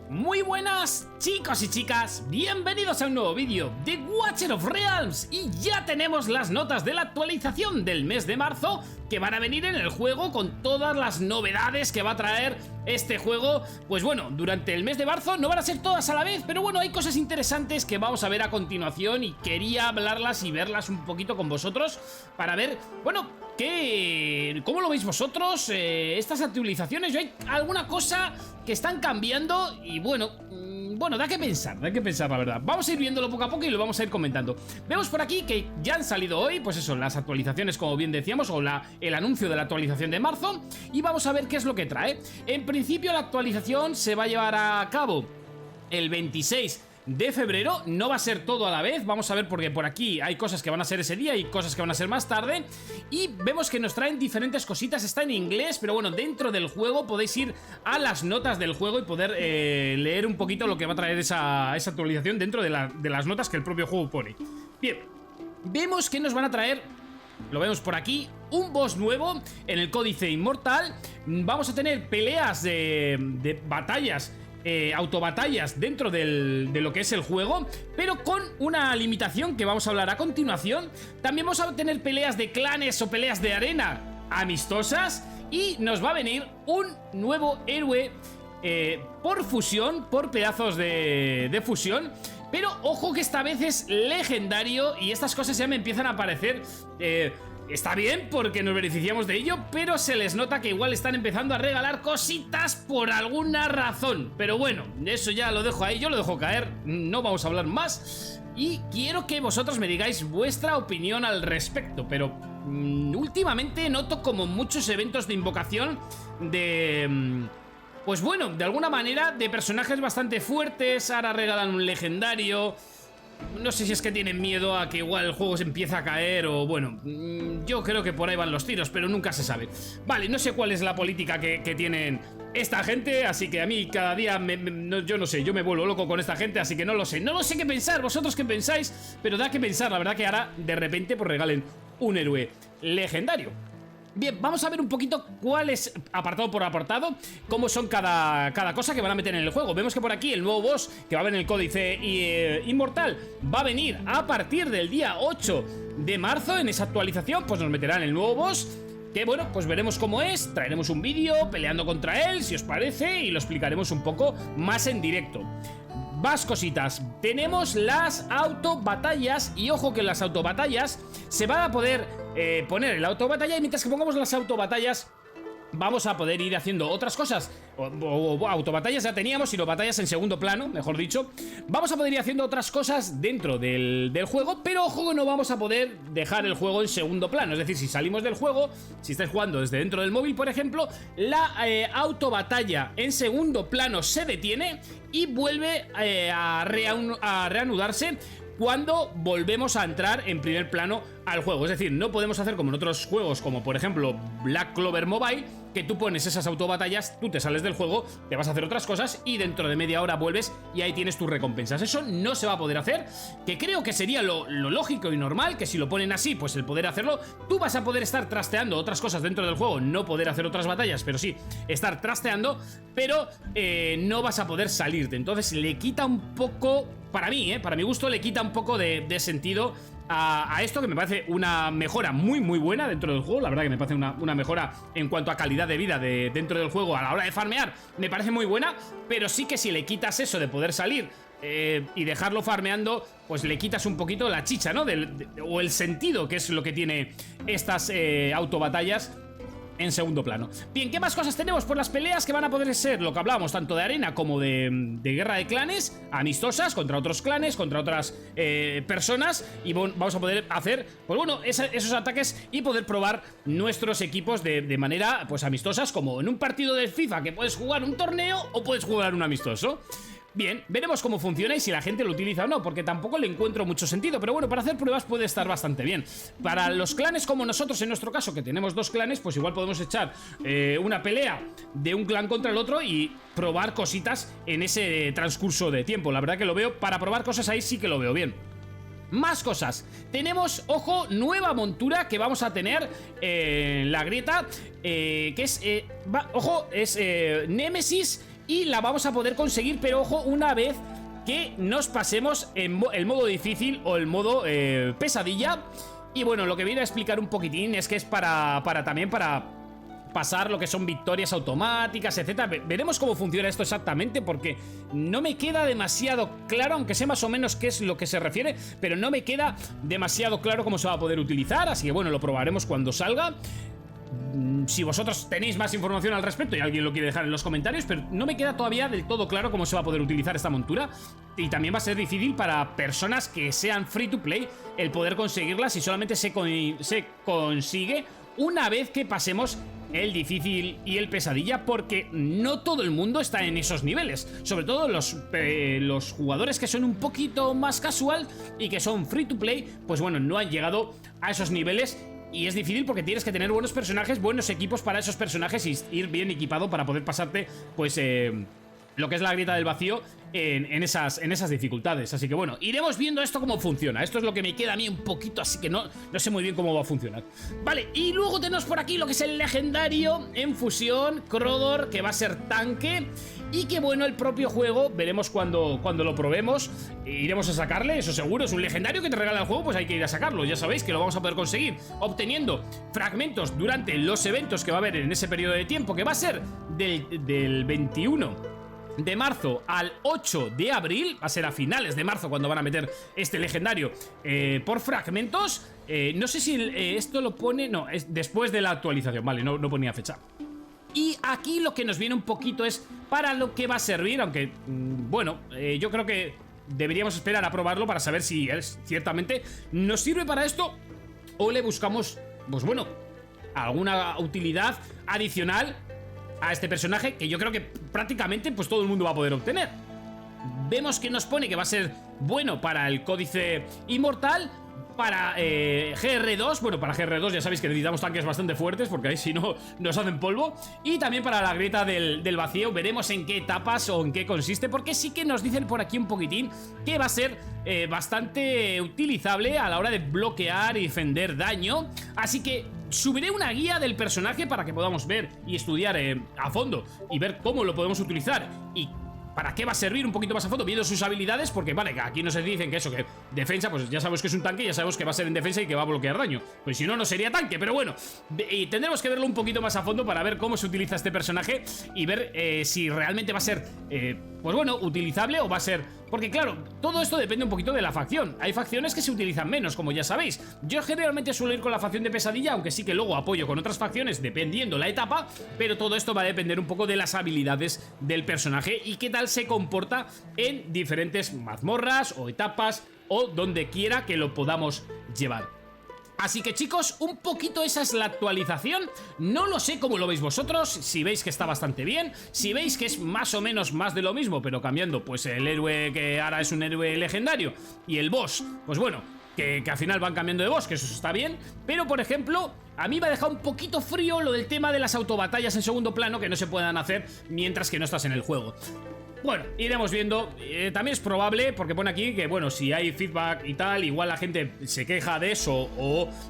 Muy buenas chicos y chicas, bienvenidos a un nuevo vídeo de Watcher of Realms. Y ya tenemos las notas de la actualización del mes de marzo que van a venir en el juego con todas las novedades que va a traer este juego. Pues bueno, durante el mes de marzo no van a ser todas a la vez, pero bueno, hay cosas interesantes que vamos a ver a continuación y quería hablarlas y verlas un poquito con vosotros para ver, bueno, ¿cómo lo veis vosotros? Estas actualizaciones, hay alguna cosa que están cambiando y bueno, da que pensar la verdad. Vamos a ir viéndolo poco a poco y lo vamos a ir comentando. Vemos por aquí que ya han salido hoy, pues eso, las actualizaciones como bien decíamos, o el anuncio de la actualización de marzo. Y vamos a ver qué es lo que trae. En principio la actualización se va a llevar a cabo el 26 de febrero, no va a ser todo a la vez, vamos a ver porque por aquí hay cosas que van a ser ese día y cosas que van a ser más tarde. Y vemos que nos traen diferentes cositas, está en inglés, pero bueno, dentro del juego podéis ir a las notas del juego y poder leer un poquito lo que va a traer esa actualización dentro de las notas que el propio juego pone. Bien, vemos que nos van a traer, lo vemos por aquí, un boss nuevo en el Códice Inmortal. Vamos a tener peleas de batallas, autobatallas dentro de lo que es el juego, pero con una limitación que vamos a hablar a continuación. También vamos a tener peleas de clanes o peleas de arena amistosas y nos va a venir un nuevo héroe por fusión, por pedazos de fusión. Pero ojo que esta vez es legendario y estas cosas ya me empiezan a parecer... Está bien porque nos beneficiamos de ello, pero se les nota que igual están empezando a regalar cositas por alguna razón. Pero bueno, eso ya lo dejo ahí, yo lo dejo caer, no vamos a hablar más. Y quiero que vosotros me digáis vuestra opinión al respecto, pero últimamente noto como muchos eventos de invocación pues bueno, de alguna manera de personajes bastante fuertes. Ahora regalan un legendario. No sé si es que tienen miedo a que igual el juego se empiece a caer o bueno, yo creo que por ahí van los tiros, pero nunca se sabe. Vale, no sé cuál es la política que tienen esta gente, así que a mí cada día, yo no sé, yo me vuelvo loco con esta gente, así que no lo sé qué pensar, vosotros qué pensáis, pero da que pensar, la verdad que ahora de repente pues regalen un héroe legendario. Bien, vamos a ver un poquito cuál es, apartado por apartado, cómo son cada cosa que van a meter en el juego. Vemos que por aquí el nuevo boss que va a haber en el Códice Inmortal va a venir a partir del día 8 de marzo. En esa actualización pues nos meterán el nuevo boss, que bueno, pues veremos cómo es. Traeremos un vídeo peleando contra él, si os parece, y lo explicaremos un poco más en directo. Más cositas, tenemos las autobatallas y ojo que en las autobatallas se va a poder poner el autobatalla y mientras que pongamos las autobatallas vamos a poder ir haciendo otras cosas o autobatallas ya teníamos, sino batallas en segundo plano, mejor dicho. Vamos a poder ir haciendo otras cosas dentro del juego, pero ojo que no vamos a poder dejar el juego en segundo plano. Es decir, si salimos del juego, si estáis jugando desde dentro del móvil, por ejemplo, la autobatalla en segundo plano se detiene y vuelve a reanudarse cuando volvemos a entrar en primer plano al juego. Es decir, no podemos hacer como en otros juegos, como por ejemplo Black Clover Mobile, que tú pones esas autobatallas, tú te sales del juego, te vas a hacer otras cosas y dentro de media hora vuelves y ahí tienes tus recompensas. Eso no se va a poder hacer, que creo que sería lo lógico y normal, que si lo ponen así, pues el poder hacerlo. Tú vas a poder estar trasteando otras cosas dentro del juego, no poder hacer otras batallas, pero sí estar trasteando, pero no vas a poder salirte. Entonces le quita un poco, para mí, para mi gusto, le quita un poco de sentido a esto, que me parece una mejora muy buena dentro del juego. La verdad que me parece una mejora en cuanto a calidad de vida dentro del juego a la hora de farmear, me parece muy buena, pero sí que si le quitas eso de poder salir y dejarlo farmeando, pues le quitas un poquito la chicha, ¿no? O el sentido, que es lo que tiene estas autobatallas en segundo plano. Bien, ¿qué más cosas tenemos? Pues las peleas que van a poder ser lo que hablábamos, tanto de arena como de guerra de clanes, amistosas, contra otros clanes, contra otras personas. Y vamos a poder hacer, pues bueno, esos ataques y poder probar nuestros equipos de manera, pues amistosas, como en un partido de FIFA, que puedes jugar un torneo o puedes jugar un amistoso. Bien, veremos cómo funciona y si la gente lo utiliza o no, porque tampoco le encuentro mucho sentido, pero bueno, para hacer pruebas puede estar bastante bien. Para los clanes como nosotros, en nuestro caso, que tenemos dos clanes, pues igual podemos echar una pelea de un clan contra el otro y probar cositas en ese transcurso de tiempo. La verdad que lo veo, para probar cosas ahí sí que lo veo bien. Más cosas, tenemos, ojo, nueva montura que vamos a tener en la grieta, que es, ojo, es Némesis y la vamos a poder conseguir, pero ojo, una vez que nos pasemos en el modo difícil o el modo pesadilla. Y bueno, lo que viene a explicar un poquitín es que es también para pasar lo que son victorias automáticas, etcétera. Veremos cómo funciona esto exactamente, porque no me queda demasiado claro, aunque sé más o menos qué es lo que se refiere, pero no me queda demasiado claro cómo se va a poder utilizar, así que bueno, lo probaremos cuando salga. Si vosotros tenéis más información al respecto y alguien lo quiere dejar en los comentarios, pero no me queda todavía del todo claro cómo se va a poder utilizar esta montura. Y también va a ser difícil para personas que sean free to play el poder conseguirla, si solamente se consigue una vez que pasemos el difícil y el pesadilla, porque no todo el mundo está en esos niveles. Sobre todo los jugadores que son un poquito más casual y que son free to play, pues bueno, no han llegado a esos niveles. Y es difícil porque tienes que tener buenos personajes, buenos equipos para esos personajes y ir bien equipado para poder pasarte, pues, lo que es la grieta del vacío en esas dificultades. Así que bueno, iremos viendo esto cómo funciona. Esto es lo que me queda a mí un poquito, así que no sé muy bien cómo va a funcionar. Vale, y luego tenemos por aquí lo que es el legendario en fusión, Crodor, que va a ser tanque. Y que bueno, el propio juego, veremos cuando lo probemos, iremos a sacarle, eso seguro. Es un legendario que te regala el juego, pues hay que ir a sacarlo. Ya sabéis que lo vamos a poder conseguir obteniendo fragmentos durante los eventos que va a haber en ese periodo de tiempo, que va a ser del 21 de marzo al 8 de abril. Va a ser a finales de marzo cuando van a meter este legendario por fragmentos. No sé si esto lo pone... No, es después de la actualización, vale, no ponía fecha. Y aquí lo que nos viene un poquito es para lo que va a servir, aunque, bueno, yo creo que deberíamos esperar a probarlo para saber si ciertamente nos sirve para esto o le buscamos, pues bueno, alguna utilidad adicional a este personaje que yo creo que prácticamente pues todo el mundo va a poder obtener. Vemos que nos pone que va a ser bueno para el códice inmortal, para GR2, bueno, para GR2 ya sabéis que necesitamos tanques bastante fuertes, porque ahí si no nos hacen polvo. Y también para la grieta del vacío. Veremos en qué etapas o en qué consiste, porque sí que nos dicen por aquí un poquitín que va a ser bastante utilizable a la hora de bloquear y defender daño. Así que subiré una guía del personaje para que podamos ver y estudiar a fondo y ver cómo lo podemos utilizar y para qué va a servir un poquito más a fondo, viendo sus habilidades, porque vale, que aquí nos dicen que eso, que defensa, pues ya sabemos que es un tanque, ya sabemos que va a ser en defensa y que va a bloquear daño. Pues si no, no sería tanque, pero bueno, y tendremos que verlo un poquito más a fondo para ver cómo se utiliza este personaje y ver si realmente va a ser, pues bueno, utilizable o va a ser... Porque claro, todo esto depende un poquito de la facción. Hay facciones que se utilizan menos, como ya sabéis. Yo generalmente suelo ir con la facción de pesadilla, aunque sí que luego apoyo con otras facciones dependiendo la etapa, pero todo esto va a depender un poco de las habilidades del personaje y qué tal se comporta en diferentes mazmorras o etapas o donde quiera que lo podamos llevar. Así que chicos, un poquito esa es la actualización. No lo sé cómo lo veis vosotros, si veis que está bastante bien, si veis que es más o menos más de lo mismo, pero cambiando pues el héroe que ahora es un héroe legendario y el boss, pues bueno, que al final van cambiando de boss, que eso está bien. Pero por ejemplo, a mí me ha dejado un poquito frío lo del tema de las autobatallas en segundo plano que no se puedan hacer mientras que no estás en el juego. Bueno, iremos viendo. También es probable, porque pone aquí que, bueno, si hay feedback y tal, igual la gente se queja de eso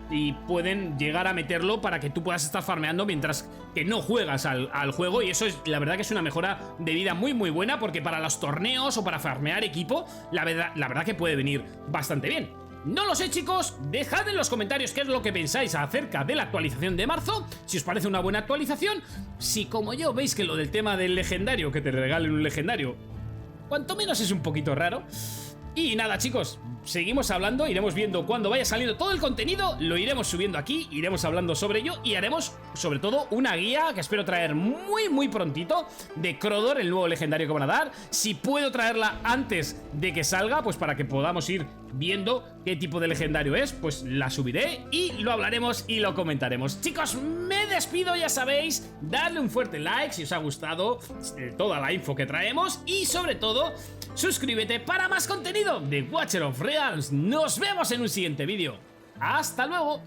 y pueden llegar a meterlo para que tú puedas estar farmeando mientras que no juegas al juego. Y eso es, la verdad que es una mejora de vida muy muy buena, porque para los torneos o para farmear equipo, la verdad que puede venir bastante bien. No lo sé chicos, dejad en los comentarios qué es lo que pensáis acerca de la actualización de marzo, si os parece una buena actualización, si como yo veis que lo del tema del legendario, que te regalen un legendario, cuanto menos es un poquito raro. Y nada chicos, seguimos hablando, iremos viendo cuando vaya saliendo todo el contenido, lo iremos subiendo aquí, iremos hablando sobre ello y haremos sobre todo una guía que espero traer muy prontito de Crodor, el nuevo legendario que van a dar. Si puedo traerla antes de que salga, pues para que podamos ir viendo qué tipo de legendario es, pues la subiré y lo hablaremos y lo comentaremos. Chicos, me despido, ya sabéis, darle un fuerte like si os ha gustado toda la info que traemos y sobre todo suscríbete para más contenido de Watcher of Realms. Nos vemos en un siguiente vídeo. ¡Hasta luego!